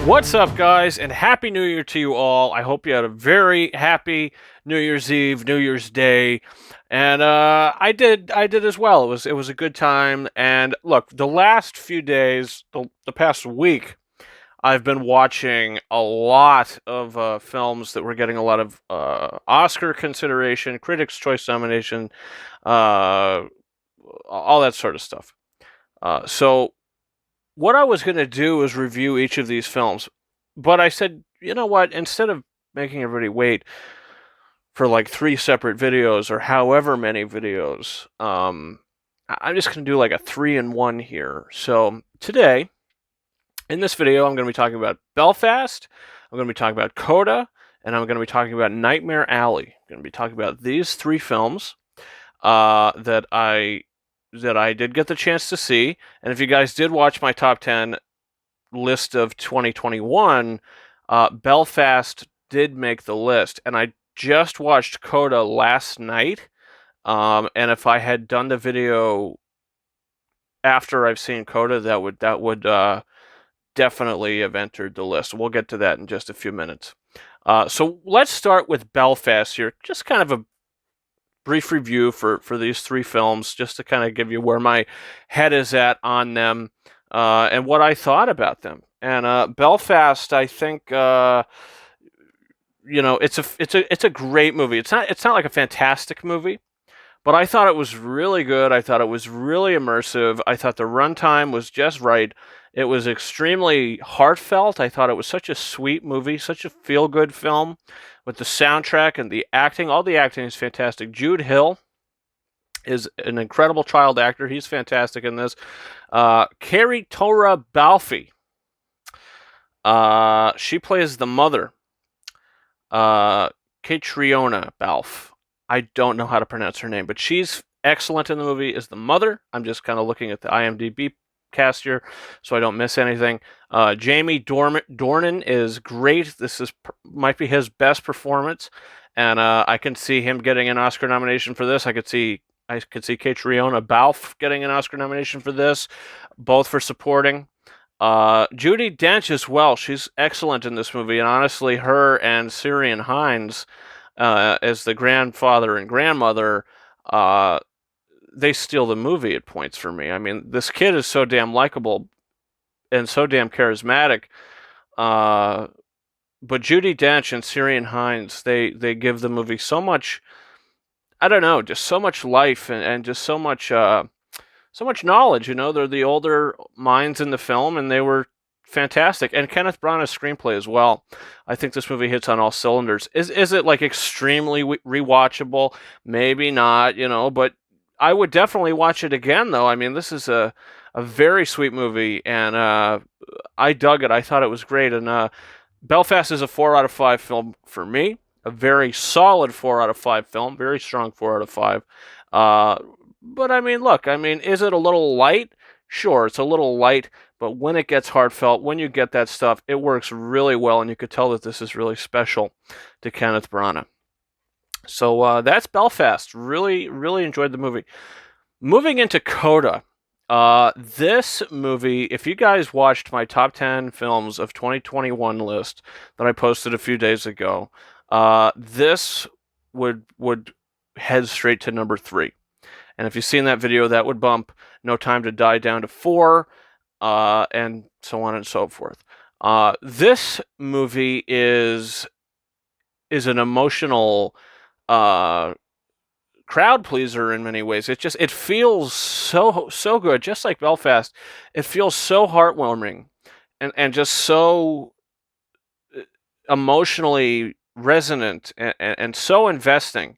What's up, guys, and Happy New Year to you all. I hope you had a very happy New Year's Eve, New Year's Day, and I did as well. It was a good time. And look, the last few days, the past week, I've been watching a lot of films that were getting a lot of Oscar consideration, Critics' Choice nomination, uh, all that sort of stuff. So what I was going to do is review each of these films, but I said, you know what? Instead of making everybody wait for like three separate videos or however many videos, I'm just going to do like a three-in-one here. So today, in this video, I'm going to be talking about Belfast, I'm going to be talking about CODA, and I'm going to be talking about Nightmare Alley. I'm going to be talking about these three films that I did get the chance to see. And if you guys did watch my top 10 list of 2021, Belfast did make the list. And I just watched CODA last night. And if I had done the video after I've seen CODA, that would definitely have entered the list. We'll get to that in just a few minutes. So let's start with Belfast here. Just kind of a brief review for these three films, just to kind of give you where my head is at on them and what I thought about them. And Belfast, I think, it's a great movie. It's not like a fantastic movie, but I thought it was really good. I thought it was really immersive. I thought the runtime was just right. It was extremely heartfelt. I thought it was such a sweet movie, such a feel-good film with the soundtrack and the acting. All the acting is fantastic. Jude Hill is an incredible child actor. He's fantastic in this. Carrie Tora Balfe. She plays the mother. Catriona Balfe. I don't know how to pronounce her name, but she's excellent in the movie as the mother. I'm just kind of looking at the IMDb cast here, so I don't miss anything. Jamie Dornan is great. This might be his best performance, and I can see him getting an Oscar nomination for this. I could see Catriona Balfe getting an Oscar nomination for this, both for supporting. Judi Dench as well. She's excellent in this movie, and honestly, her and Ciarán Hinds as the grandfather and grandmother, they steal the movie at points for me. I mean, this kid is so damn likable and so damn charismatic. But Judi Dench and Ciarán Hinds, they give the movie so much, I don't know, just so much life and just so much knowledge. You know, they're the older minds in the film, and they were fantastic. And Kenneth Branagh's screenplay as well. I think this movie hits on all cylinders. Is it like extremely rewatchable? Maybe not, but I would definitely watch it again, though. I mean, this is a very sweet movie, and I dug it. I thought it was great. And Belfast is a 4 out of 5 film for me. A very solid 4 out of 5 film. Very strong 4 out of 5. But I mean, look, is it a little light? Sure, it's a little light, but when it gets heartfelt, when you get that stuff, it works really well, and you could tell that this is really special to Kenneth Branagh. So that's Belfast. Really, really enjoyed the movie. Moving into CODA. This movie, if you guys watched my top 10 films of 2021 list that I posted a few days ago, this would head straight to number 3. And if you've seen that video, that would bump No Time to Die down to 4, and so on and so forth. This movie is an emotional crowd pleaser in many ways. It feels so good, just like Belfast. It feels so heartwarming and just so emotionally resonant and so investing.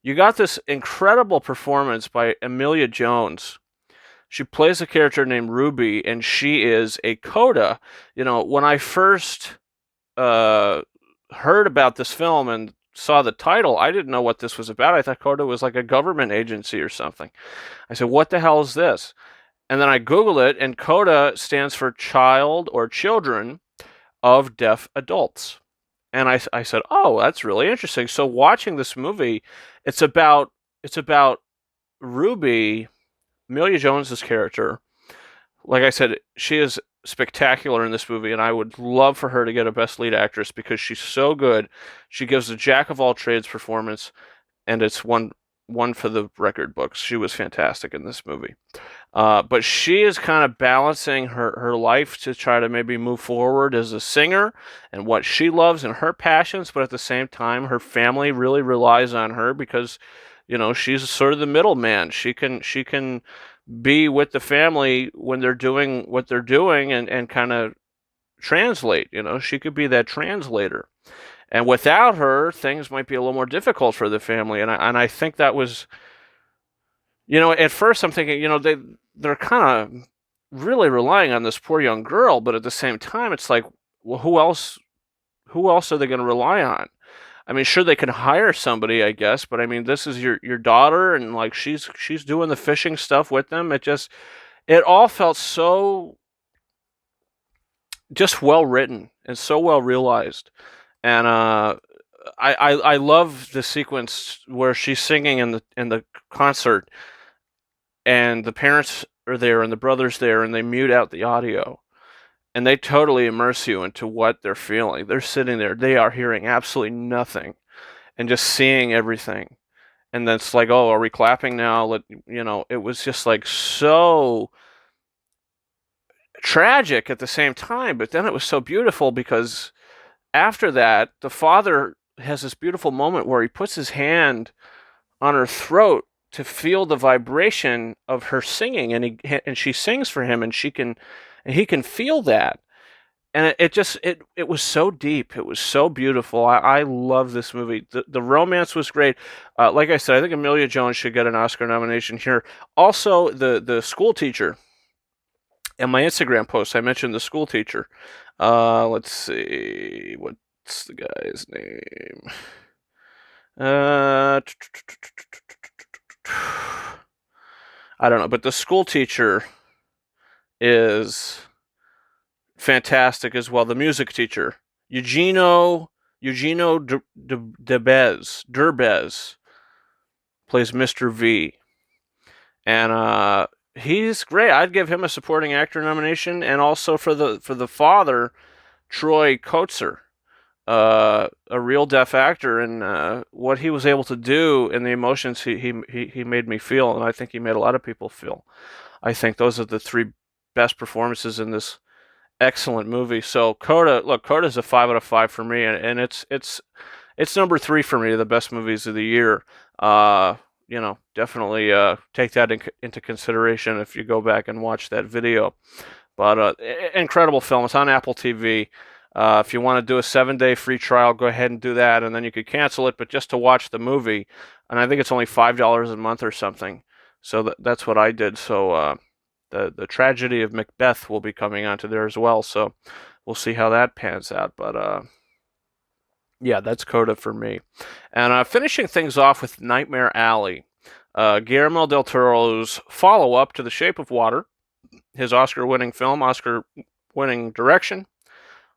You got this incredible performance by Emilia Jones. She plays a character named Ruby, and she is a CODA. When I first heard about this film and saw the title, I didn't know what this was about. I thought CODA was like a government agency or something. I said, what the hell is this? And then I Googled it, and CODA stands for Child or Children of Deaf Adults. And I said, oh, that's really interesting. So watching this movie, it's about Ruby, Emilia Jones's character, like I said, she is spectacular in this movie, and I would love for her to get a Best Lead Actress because she's so good. She gives a jack of all trades performance, and it's one for the record books. She was fantastic in this movie. But she is kind of balancing her life to try to maybe move forward as a singer and what she loves and her passions, but at the same time, her family really relies on her because, she's sort of the middleman. She can be with the family when they're doing what they're doing and kind of translate. She could be that translator. And without her, things might be a little more difficult for the family. And I think that was, at first I'm thinking, they're kind of really relying on this poor young girl, but at the same time, it's like, well, who else are they going to rely on? I mean, sure they can hire somebody, I guess, but I mean, this is your daughter, and like she's doing the fishing stuff with them. It all felt so just well written and so well realized, and I love the sequence where she's singing in the concert, and the parents are there and the brother's there, and they mute out the audio, and they totally immerse you into what they're feeling. They're sitting there, they are hearing absolutely nothing, and just seeing everything. And then it's like, oh, are we clapping now? It was just like so tragic at the same time, but then it was so beautiful because after that, the father has this beautiful moment where he puts his hand on her throat to feel the vibration of her singing, and she sings for him, and he can feel that. And it was so deep. It was so beautiful. I love this movie. The romance was great. Like I said, I think Emilia Jones should get an Oscar nomination here. Also, the school teacher. In my Instagram post, I mentioned the school teacher. Let's see, what's the guy's name? I don't know, but the school teacher is fantastic as well. The music teacher, Eugenio Derbez plays Mr. V, and he's great. I'd give him a supporting actor nomination, and also for the father, Troy Kotsur, a real deaf actor, and what he was able to do and the emotions he made me feel, and I think he made a lot of people feel. I think those are the three best performances in this excellent movie. So Coda's a 5 out of 5 for me, and it's number 3 for me, the best movies of the year. Definitely take that into consideration if you go back and watch that video. But incredible film. It's on Apple TV. If you want to do a 7-day free trial, go ahead and do that, and then you could cancel it. But just to watch the movie, and I think it's only $5 a month or something. So that's what I did. So the tragedy of Macbeth will be coming onto there as well. So we'll see how that pans out. But yeah, that's CODA for me. And finishing things off with Nightmare Alley, Guillermo del Toro's follow-up to The Shape of Water, his Oscar-winning film, Oscar-winning direction,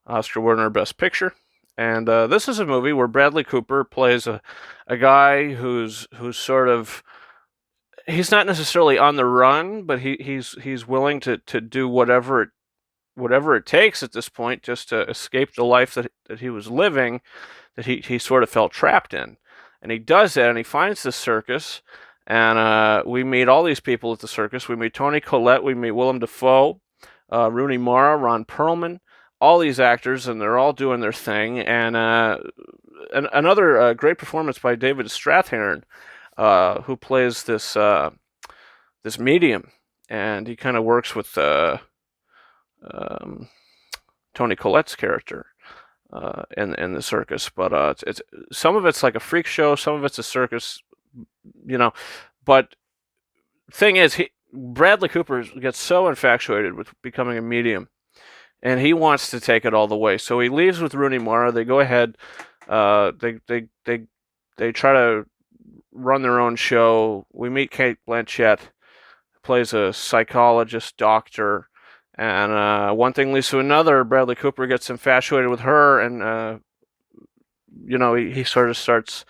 Oscar-winner Best Picture. And this is a movie where Bradley Cooper plays a guy who's sort of, he's not necessarily on the run, but he's willing to do whatever it takes at this point just to escape the life that he was living, that he sort of felt trapped in. And he does that, and he finds this circus, and we meet all these people at the circus. We meet Toni Collette, we meet Willem Dafoe, Rooney Mara, Ron Perlman, all these actors, and they're all doing their thing. And another great performance by David Strathairn, who plays this medium, and he kind of works with Toni Collette's character in the circus. But it's some of it's like a freak show, some of it's a circus, But thing is, Bradley Cooper gets so infatuated with becoming a medium, and he wants to take it all the way. So he leaves with Rooney Mara. They go ahead. They try to run their own show. We meet Kate Blanchett, who plays a psychologist doctor. And one thing leads to another. Bradley Cooper gets infatuated with her, and he sort of starts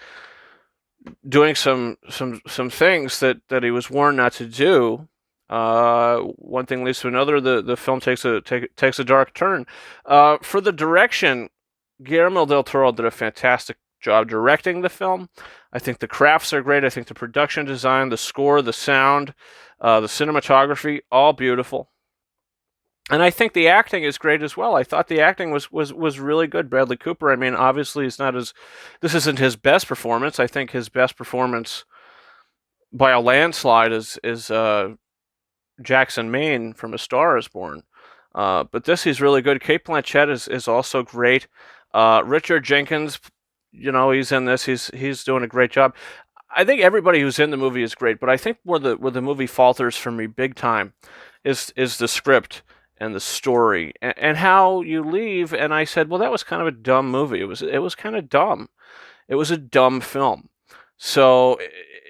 doing some things that he was warned not to do. One thing leads to another. The film takes a dark turn. For the direction, Guillermo del Toro did a fantastic job directing the film. I think the crafts are great. I think the production design, the score, the sound, the cinematography, all beautiful. And I think the acting is great as well. I thought the acting was really good. Bradley Cooper, I mean, obviously he's not as this isn't his best performance. I think his best performance by a landslide is Jackson Maine from A Star Is Born. But this he's really good. Kate Blanchett is also great. Richard Jenkins, he's in this. He's doing a great job. I think everybody who's in the movie is great, but I think where the movie falters for me big time is the script and the story and how you leave. And I said, well, that was kind of a dumb movie. It was kind of dumb. It was a dumb film. So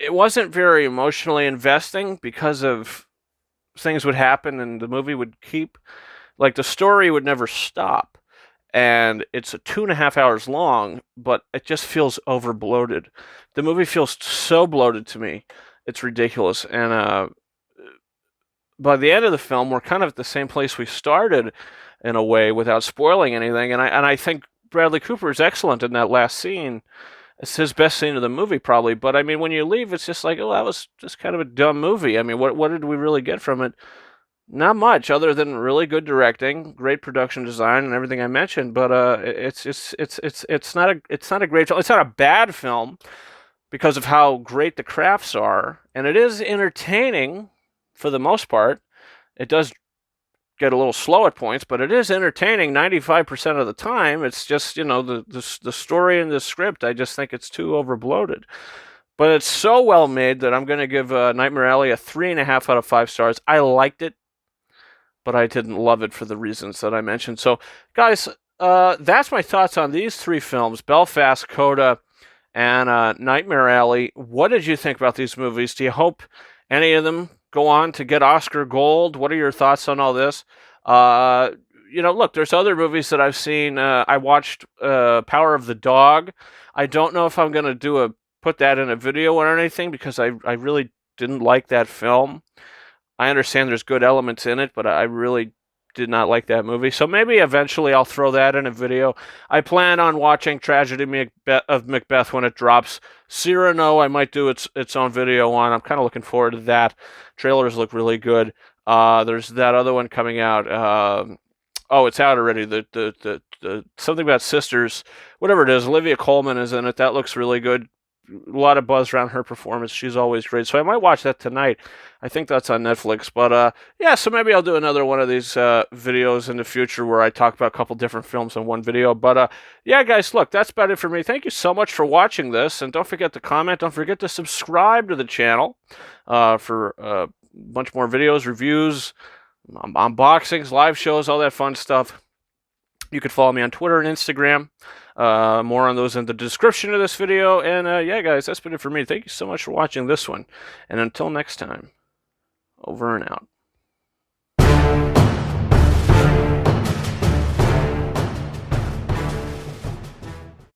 it wasn't very emotionally investing because of things would happen and the movie would keep like the story would never stop. And it's 2.5 hours long, but it just feels over bloated. The movie feels so bloated to me, it's ridiculous. And by the end of the film, we're kind of at the same place we started, in a way, without spoiling anything. And I think Bradley Cooper is excellent in that last scene. It's his best scene of the movie, probably. But I mean, when you leave, it's just like, oh, that was just kind of a dumb movie. I mean, what did we really get from it? Not much, other than really good directing, great production design, and everything I mentioned. But it's not a great film. It's not a bad film because of how great the crafts are, and it is entertaining for the most part. It does get a little slow at points, but it is entertaining 95% of the time. It's just the story and the script. I just think it's too overbloated. But it's so well made that I'm going to give Nightmare Alley a 3.5 out of 5 stars. I liked it, but I didn't love it for the reasons that I mentioned. So, guys, that's my thoughts on these 3 films: Belfast, CODA, and Nightmare Alley. What did you think about these movies? Do you hope any of them go on to get Oscar Gold? What are your thoughts on all this? Look, there's other movies that I've seen. I watched Power of the Dog. I don't know if I'm going to put that in a video or anything because I really didn't like that film. I understand there's good elements in it, but I really did not like that movie. So maybe eventually I'll throw that in a video. I plan on watching Tragedy of Macbeth when it drops. Cyrano, I might do its own video on. I'm kind of looking forward to that. Trailers look really good. There's that other one coming out. It's out already. The something about sisters, whatever it is. Olivia Colman is in it. That looks really good. A lot of buzz around her performance. She's always great. So I might watch that tonight. I think that's on Netflix. But yeah, so maybe I'll do another one of these videos in the future where I talk about a couple different films in one video. But yeah, guys, look, that's about it for me. Thank you so much for watching this. And don't forget to comment. Don't forget to subscribe to the channel for a bunch more videos, reviews, unboxings, live shows, all that fun stuff. You could follow me on Twitter and Instagram. More on those in the description of this video. And yeah, guys, that's been it for me. Thank you so much for watching this one. And until next time, over and out.